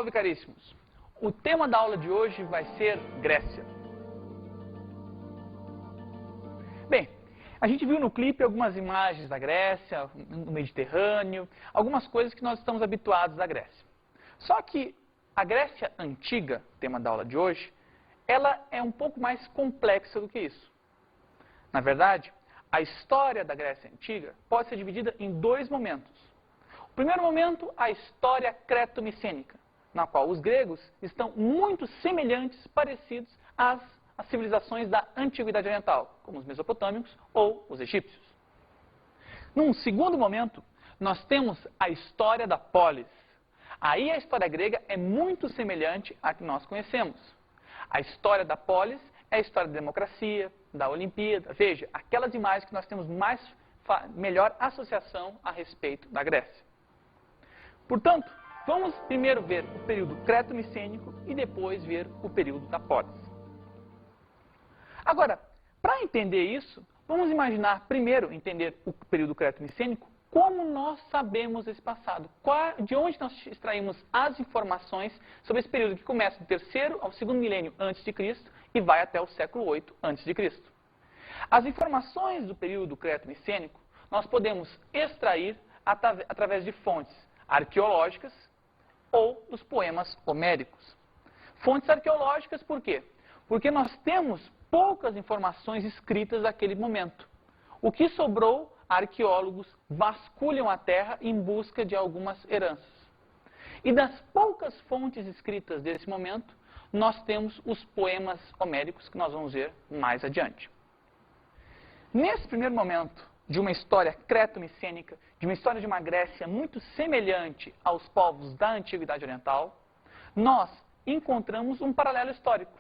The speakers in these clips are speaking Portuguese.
Salve, caríssimos! O tema da aula de hoje vai ser Grécia. Bem, a gente viu no clipe algumas imagens da Grécia, no Mediterrâneo, algumas coisas que nós estamos habituados da Grécia. Só que a Grécia Antiga, tema da aula de hoje, ela é um pouco mais complexa do que isso. Na verdade, a história da Grécia Antiga pode ser dividida em dois momentos. O primeiro momento, a história creto-micênica, na qual os gregos estão muito semelhantes, parecidos às civilizações da Antiguidade Oriental, como os mesopotâmicos ou os egípcios. Num segundo momento, nós temos a história da polis. Aí a história grega é muito semelhante à que nós conhecemos. A história da polis é a história da democracia, da Olimpíada. Veja, aquelas imagens que nós temos melhor associação a respeito da Grécia. Portanto, vamos primeiro ver o período creto-micênico e depois ver o período da polis. Agora, para entender isso, vamos imaginar primeiro entender o período creto-micênico, como nós sabemos esse passado, de onde nós extraímos as informações sobre esse período que começa do terceiro ao segundo milênio antes de Cristo e vai até o século VIII antes de Cristo. As informações do período creto-micênico nós podemos extrair através de fontes arqueológicas ou dos poemas homéricos. Fontes arqueológicas por quê? Porque nós temos poucas informações escritas daquele momento. O que sobrou, arqueólogos vasculham a terra em busca de algumas heranças. E das poucas fontes escritas desse momento, nós temos os poemas homéricos, que nós vamos ver mais adiante. Nesse primeiro momento de uma história creto-micênica, de uma história de uma Grécia muito semelhante aos povos da Antiguidade Oriental, nós encontramos um paralelo histórico.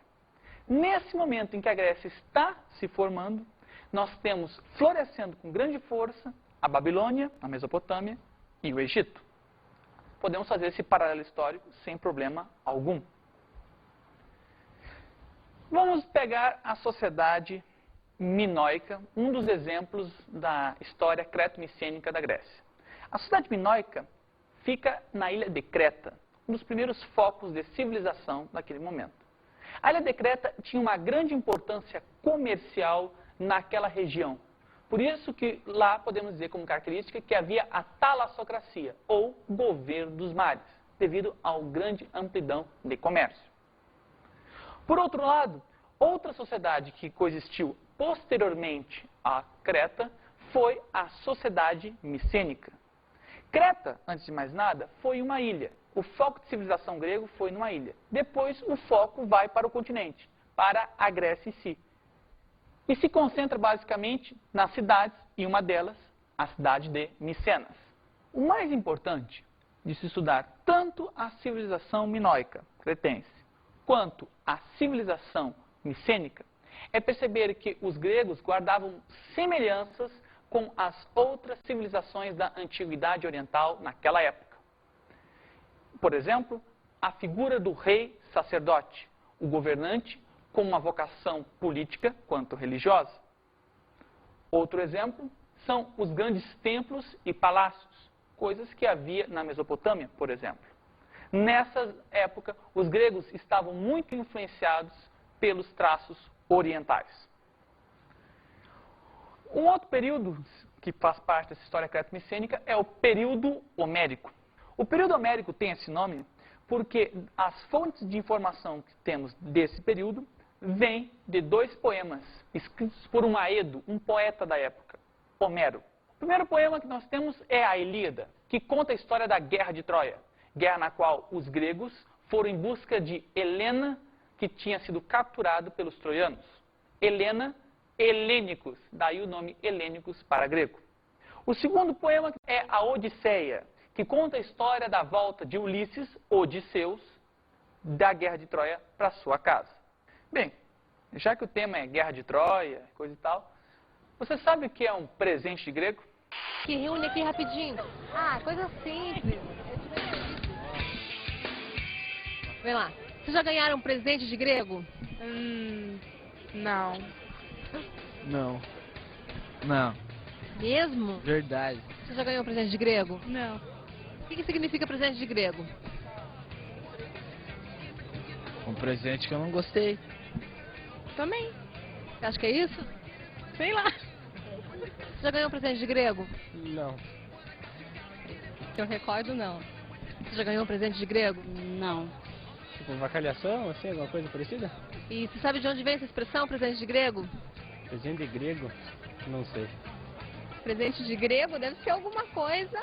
Nesse momento em que a Grécia está se formando, nós temos florescendo com grande força a Babilônia, a Mesopotâmia e o Egito. Podemos fazer esse paralelo histórico sem problema algum. Vamos pegar a sociedade minoica, um dos exemplos da história creto-micênica da Grécia. A sociedade minoica fica na ilha de Creta, um dos primeiros focos de civilização naquele momento. A ilha de Creta tinha uma grande importância comercial naquela região. Por isso que lá podemos dizer como característica que havia a talassocracia, ou governo dos mares, devido ao grande amplidão de comércio. Por outro lado, outra sociedade que coexistiu posteriormente à Creta foi a sociedade micênica. Creta, antes de mais nada, foi uma ilha. O foco de civilização grego foi numa ilha. Depois, o foco vai para o continente, para a Grécia em si. E se concentra basicamente nas cidades, e uma delas, a cidade de Micenas. O mais importante de se estudar tanto a civilização minoica, cretense, quanto a civilização micênica, é perceber que os gregos guardavam semelhanças com as outras civilizações da Antiguidade Oriental naquela época. Por exemplo, a figura do rei sacerdote, o governante com uma vocação política quanto religiosa. Outro exemplo são os grandes templos e palácios, coisas que havia na Mesopotâmia, por exemplo. Nessa época, os gregos estavam muito influenciados pelos traços orientais. Um outro período que faz parte dessa história creto-micênica é o período homérico. O período homérico tem esse nome porque as fontes de informação que temos desse período vêm de dois poemas escritos por um Aedo, um poeta da época, Homero. O primeiro poema que nós temos é a Ilíada, que conta a história da Guerra de Troia, guerra na qual os gregos foram em busca de Helena, que tinha sido capturado pelos troianos. Helena, helênicos, daí o nome helênicos para grego. O segundo poema é a Odisseia, que conta a história da volta de Ulisses, Odisseus, da Guerra de Troia para sua casa. Bem, já que o tema é Guerra de Troia, coisa e tal, você sabe o que é um presente de grego? Que reúne aqui rapidinho. Ah, coisa simples. Vem lá. Vocês já ganharam um presente de grego? Não. Não. Não. Mesmo? Verdade. Você já ganhou um presente de grego? Não. O que significa presente de grego? Um presente que eu não gostei. Também. Você acha que é isso? Sei lá. Você já ganhou um presente de grego? Não. Que eu recordo, não. Você já ganhou um presente de grego? Não. Tipo, vacalhação, assim, alguma coisa parecida? E você sabe de onde vem essa expressão, presente de grego? Presente de grego? Não sei. Presente de grego deve ser alguma coisa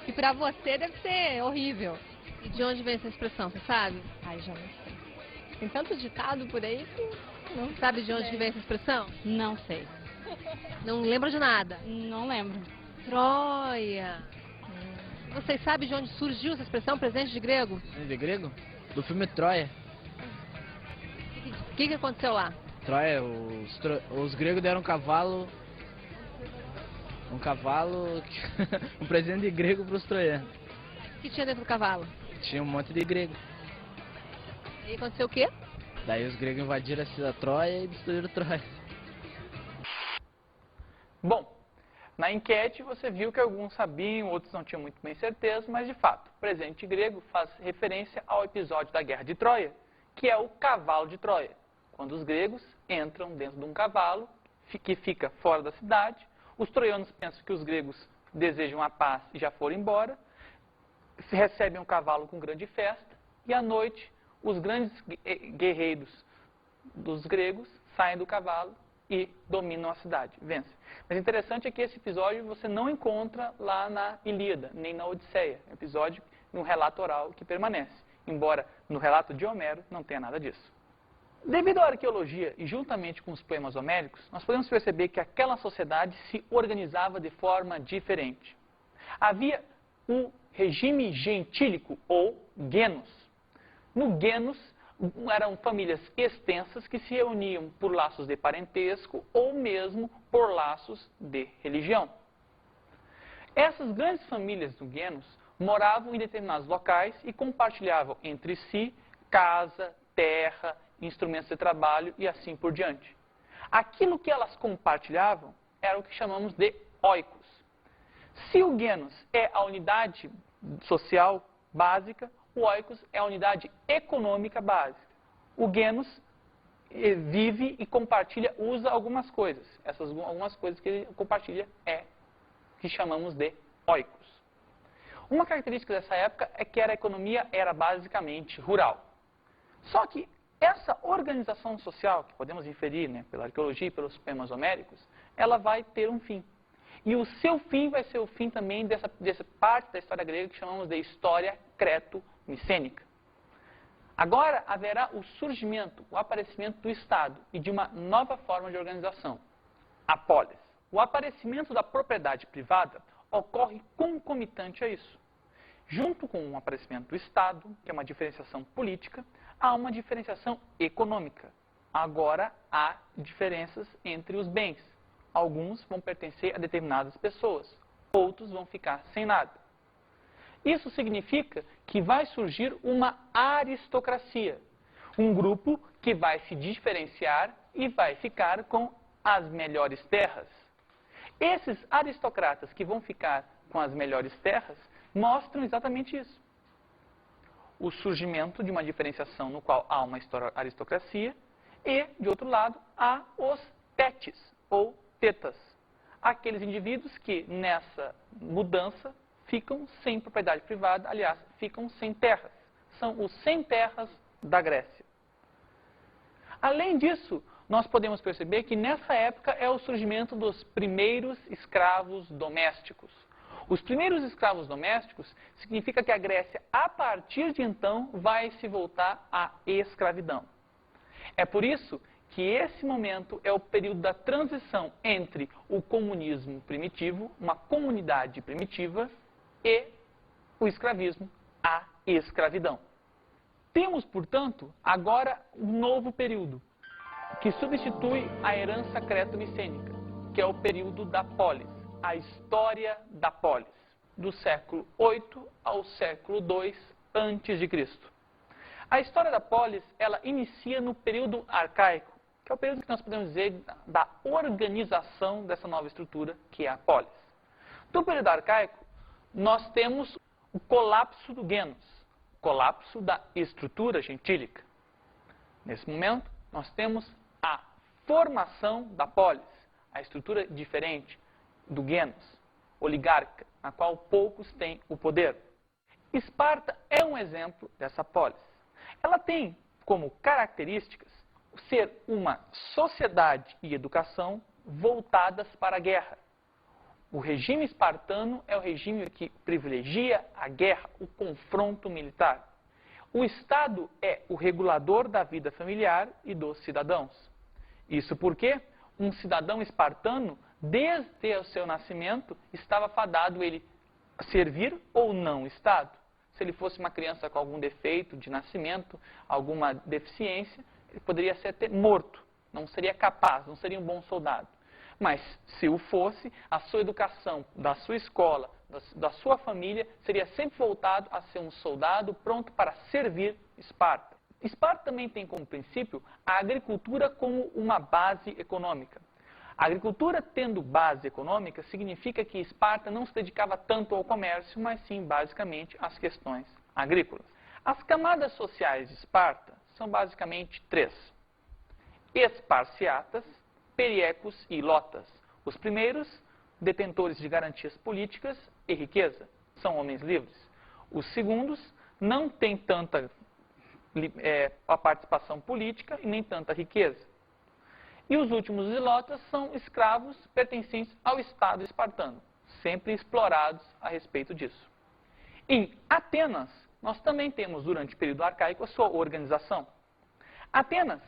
que pra você deve ser horrível. E de onde vem essa expressão, você sabe? Ai, já não sei. Tem tanto ditado por aí que não Sabe de onde que vem essa expressão? Não sei. Não lembra de nada. Não lembro. Troia. Vocês sabem de onde surgiu essa expressão, presente de grego? De grego? Do filme Troia. O que aconteceu lá? Troia, os gregos deram um cavalo... um presente de grego pros troianos. O que tinha dentro do cavalo? Tinha um monte de grego. E aí aconteceu o quê? Daí os gregos invadiram a cidade Troia e destruíram Troia. Bom, na enquete você viu que alguns sabiam, outros não tinham muito bem certeza, mas de fato, o presente grego faz referência ao episódio da Guerra de Troia, que é o cavalo de Troia. Quando os gregos entram dentro de um cavalo que fica fora da cidade, os troianos pensam que os gregos desejam a paz e já foram embora, recebem o cavalo com grande festa, e à noite os grandes guerreiros dos gregos saem do cavalo e dominam a cidade, vencem. Mas interessante é que esse episódio você não encontra lá na Ilíada, nem na Odisseia. É um episódio num relato oral que permanece, embora no relato de Homero não tenha nada disso. Devido à arqueologia e juntamente com os poemas homéricos, nós podemos perceber que aquela sociedade se organizava de forma diferente. Havia o regime gentílico, ou genus. No genus, eram famílias extensas que se reuniam por laços de parentesco ou mesmo por laços de religião. Essas grandes famílias do genus moravam em determinados locais e compartilhavam entre si casa, terra, instrumentos de trabalho e assim por diante. Aquilo que elas compartilhavam era o que chamamos de oikos. Se o genus é a unidade social básica, o oikos é a unidade econômica básica. O genus vive e compartilha, usa algumas coisas. Essas algumas coisas que ele compartilha é que chamamos de oikos. Uma característica dessa época é que a economia era basicamente rural. Só que essa organização social, que podemos inferir pela arqueologia e pelos poemas homéricos, ela vai ter um fim. E o seu fim vai ser o fim também dessa parte da história grega que chamamos de história creto-micênica. Agora haverá o surgimento, o aparecimento do Estado e de uma nova forma de organização, a polis. O aparecimento da propriedade privada ocorre concomitante a isso. Junto com o aparecimento do Estado, que é uma diferenciação política, há uma diferenciação econômica. Agora há diferenças entre os bens. Alguns vão pertencer a determinadas pessoas, outros vão ficar sem nada. Isso significa que vai surgir uma aristocracia, um grupo que vai se diferenciar e vai ficar com as melhores terras. Esses aristocratas que vão ficar com as melhores terras mostram exatamente isso. O surgimento de uma diferenciação no qual há uma aristocracia e, de outro lado, há os tetes, ou tetas. Aqueles indivíduos que, nessa mudança, ficam sem propriedade privada, aliás, ficam sem terras. São os sem terras da Grécia. Além disso, nós podemos perceber que nessa época é o surgimento dos primeiros escravos domésticos. Os primeiros escravos domésticos significa que a Grécia, a partir de então, vai se voltar à escravidão. É por isso que esse momento é o período da transição entre o comunismo primitivo, uma comunidade primitiva, e o escravismo, a escravidão. Temos, portanto, agora um novo período, que substitui a herança creto-micênica, que é o período da polis, a história da polis, do século 8 ao século 2 a.C. A história da polis, ela inicia no período arcaico, que é o período que nós podemos dizer da organização dessa nova estrutura, que é a polis. Do período arcaico, nós temos o colapso do genus. colapso da estrutura gentílica. Nesse momento, nós temos a formação da polis, a estrutura diferente do genus, oligárquica, na qual poucos têm o poder. Esparta é um exemplo dessa polis. Ela tem como características ser uma sociedade e educação voltadas para a guerra. O regime espartano é o regime que privilegia a guerra, o confronto militar. O Estado é o regulador da vida familiar e dos cidadãos. Isso porque um cidadão espartano, desde o seu nascimento, estava fadado ele a servir ou não o Estado. Se ele fosse uma criança com algum defeito de nascimento, alguma deficiência, ele poderia ser até morto, não seria capaz, não seria um bom soldado. Mas, se o fosse, a sua educação, da sua escola, da sua família, seria sempre voltado a ser um soldado pronto para servir Esparta. Esparta também tem como princípio a agricultura como uma base econômica. A agricultura tendo base econômica significa que Esparta não se dedicava tanto ao comércio, mas sim, basicamente, às questões agrícolas. As camadas sociais de Esparta são basicamente três: esparciatas, periecos e lotas. Os primeiros, detentores de garantias políticas e riqueza, são homens livres. Os segundos não têm tanta a participação política e nem tanta riqueza. E os últimos ilotas são escravos pertencentes ao Estado espartano, sempre explorados a respeito disso. Em Atenas, nós também temos, durante o período arcaico, a sua organização. Atenas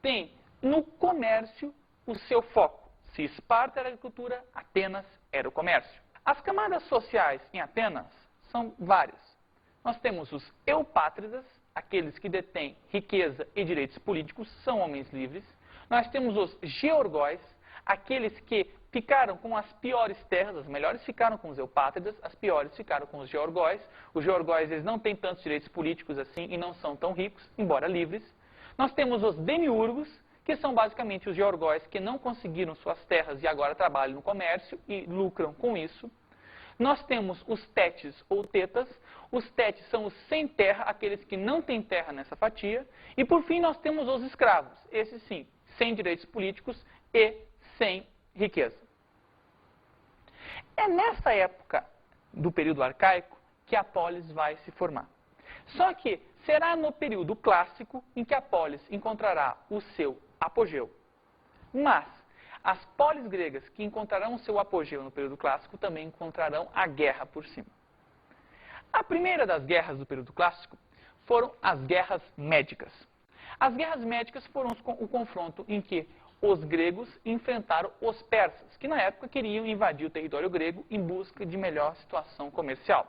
tem no comércio o seu foco. Se Esparta era a agricultura, Atenas era o comércio. As camadas sociais em Atenas são várias. Nós temos os eupátridas, aqueles que detêm riqueza e direitos políticos, são homens livres. Nós temos os georgóis, aqueles que ficaram com as piores terras, as melhores ficaram com os eupátridas, as piores ficaram com os georgóis. Os georgóis eles não têm tantos direitos políticos assim e não são tão ricos, embora livres. Nós temos os demiurgos, que são basicamente os georgóis que não conseguiram suas terras e agora trabalham no comércio e lucram com isso. Nós temos os tétis ou tetas. Os tétis são os sem terra, aqueles que não têm terra nessa fatia. E por fim nós temos os escravos, esses sim, sem direitos políticos e sem riqueza. É nessa época do período arcaico que a polis vai se formar. Só que será no período clássico em que a polis encontrará o seu apogeu. Mas as polis gregas que encontrarão o seu apogeu no período clássico também encontrarão a guerra por cima. A primeira das guerras do período clássico foram as guerras médicas. As guerras médicas foram o confronto em que os gregos enfrentaram os persas, que na época queriam invadir o território grego em busca de melhor situação comercial.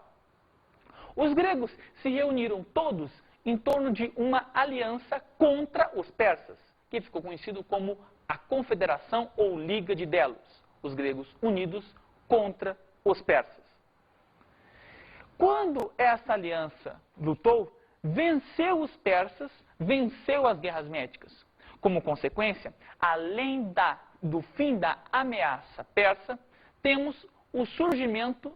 Os gregos se reuniram todos em torno de uma aliança contra os persas, que ficou conhecido como a Confederação ou Liga de Delos, os gregos unidos contra os persas. Quando essa aliança lutou, venceu os persas, venceu as guerras médicas. Como consequência, além do fim da ameaça persa, temos o surgimento,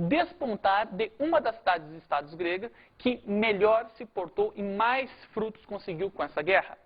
despontar de uma das cidades-estados gregas que melhor se portou e mais frutos conseguiu com essa guerra.